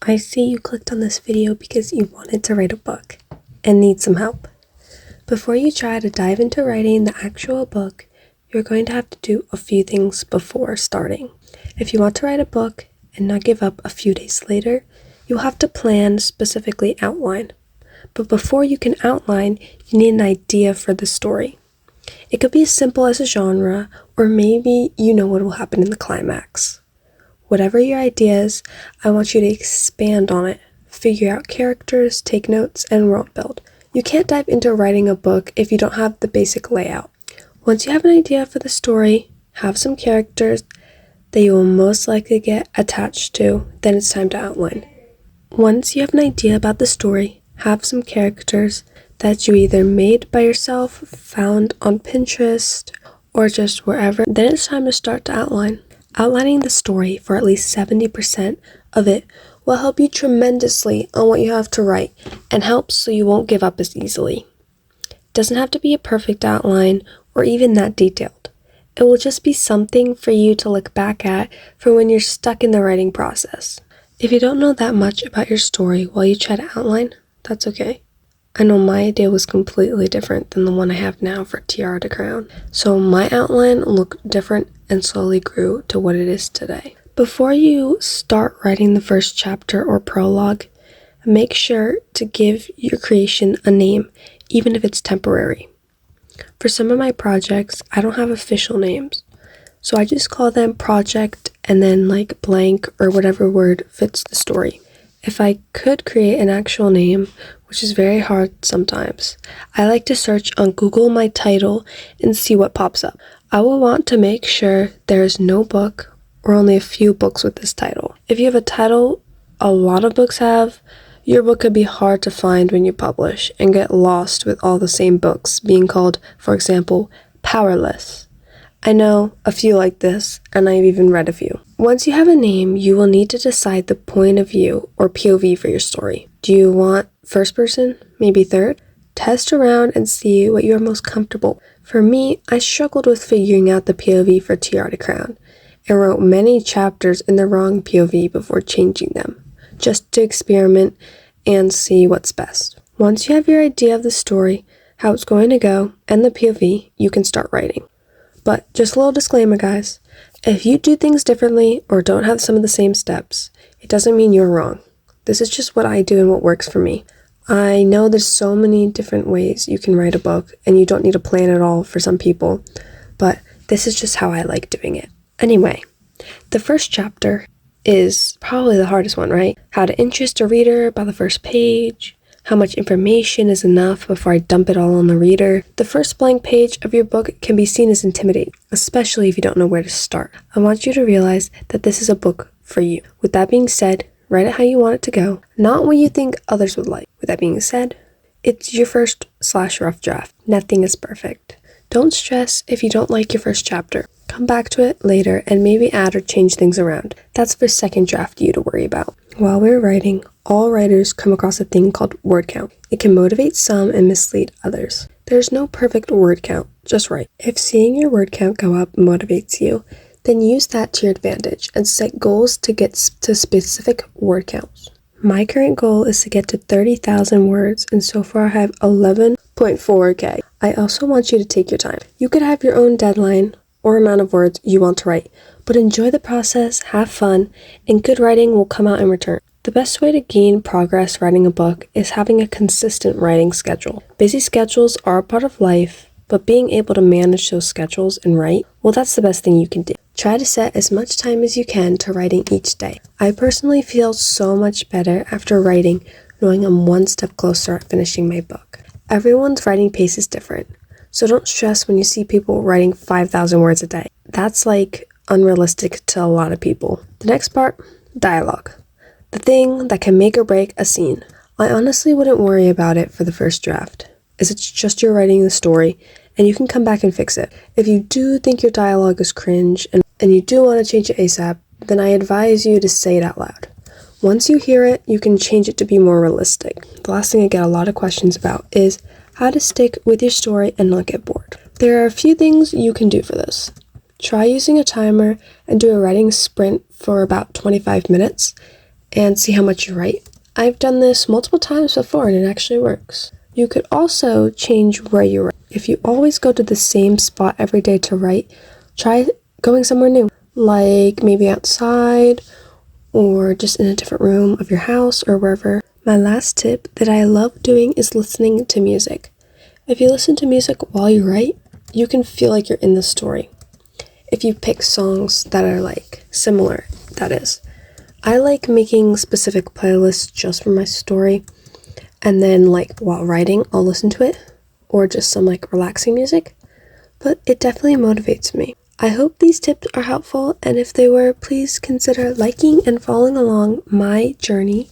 I see you clicked on this video because you wanted to write a book and need some help. Before you try to dive into writing the actual book, you're going to have to do a few things before starting. If you want to write a book and not give up a few days later, you'll have to plan, specifically outline. But before you can outline, you need an idea for the story. It could be as simple as a genre, or maybe you know what will happen in the climax. Whatever your idea is, I want you to expand on it, figure out characters, take notes, and world build. You can't dive into writing a book if you don't have the basic layout. Once you have an idea for the story, have some characters that you will most likely get attached to, then it's time to outline. Once you have an idea about the story, have some characters that you either made by yourself, found on Pinterest, or just wherever, then it's time to start to outline. Outlining the story for at least 70% of it will help you tremendously on what you have to write and helps so you won't give up as easily. It doesn't have to be a perfect outline or even that detailed. It will just be something for you to look back at for when you're stuck in the writing process. If you don't know that much about your story while you try to outline, that's okay. I know my idea was completely different than the one I have now for Tiara to Crown, so my outline looked different and slowly grew to what it is today. Before you start writing the first chapter or prologue, make sure to give your creation a name, even if it's temporary. For some of my projects, I don't have official names, so I just call them project and then like blank or whatever word fits the story. If I could create an actual name, which is very hard sometimes, I like to search on Google my title and see what pops up. I will want to make sure there is no book or only a few books with this title. If you have a title a lot of books have, your book could be hard to find when you publish and get lost with all the same books being called, for example, Powerless. I know a few like this, and I've even read a few. Once you have a name, you will need to decide the point of view or POV for your story. Do you want first person? Maybe third? Test around and see what you are most comfortable. For me, I struggled with figuring out the POV for Tiara to Crown and wrote many chapters in the wrong POV before changing them, just to experiment and see what's best. Once you have your idea of the story, how it's going to go, and the POV, you can start writing. But just a little disclaimer, guys. If you do things differently or don't have some of the same steps, it doesn't mean you're wrong. This is just what I do and what works for me. I know there's so many different ways you can write a book and you don't need a plan at all for some people, but this is just how I like doing it. Anyway, the first chapter is probably the hardest one, right? How to interest a reader by the first page. How much information is enough before I dump it all on the reader? The first blank page of your book can be seen as intimidating, especially if you don't know where to start. I want you to realize that this is a book for you. With that being said, write it how you want it to go, not what you think others would like. With that being said, it's your first/rough draft. Nothing is perfect. Don't stress if you don't like your first chapter. Come back to it later and maybe add or change things around. That's for second draft you to worry about. While we're writing, all writers come across a thing called word count. It can motivate some and mislead others. There's no perfect word count, just right. If seeing your word count go up motivates you, then use that to your advantage and set goals to get to specific word counts. My current goal is to get to 30,000 words, and so far I have 11.4K. I also want you to take your time. You could have your own deadline or amount of words you want to write, but enjoy the process, have fun, and good writing will come out in return. The best way to gain progress writing a book is having a consistent writing schedule. Busy schedules are a part of life, but being able to manage those schedules and write, well, that's the best thing you can do. Try to set as much time as you can to writing each day. I personally feel so much better after writing, knowing I'm one step closer at finishing my book. Everyone's writing pace is different, so don't stress when you see people writing 5,000 words a day. That's like unrealistic to a lot of people. The next part, dialogue. The thing that can make or break a scene. I honestly wouldn't worry about it for the first draft, as it's just you're writing the story and you can come back and fix it. If you do think your dialogue is cringe and you do want to change it ASAP, then I advise you to say it out loud. Once you hear it, you can change it to be more realistic. The last thing I get a lot of questions about is how to stick with your story and not get bored. There are a few things you can do for this. Try using a timer and do a writing sprint for about 25 minutes. and see how much you write. I've done this multiple times before and it actually works. You could also change where you write. If you always go to the same spot every day to write, try going somewhere new, like maybe outside or just in a different room of your house or wherever. My last tip that I love doing is listening to music. If you listen to music while you write, you can feel like you're in the story. If you pick songs that are like similar, that is. I like making specific playlists just for my story, and then like while writing, I'll listen to it, or just some like relaxing music, but it definitely motivates me. I hope these tips are helpful, and if they were, please consider liking and following along my journey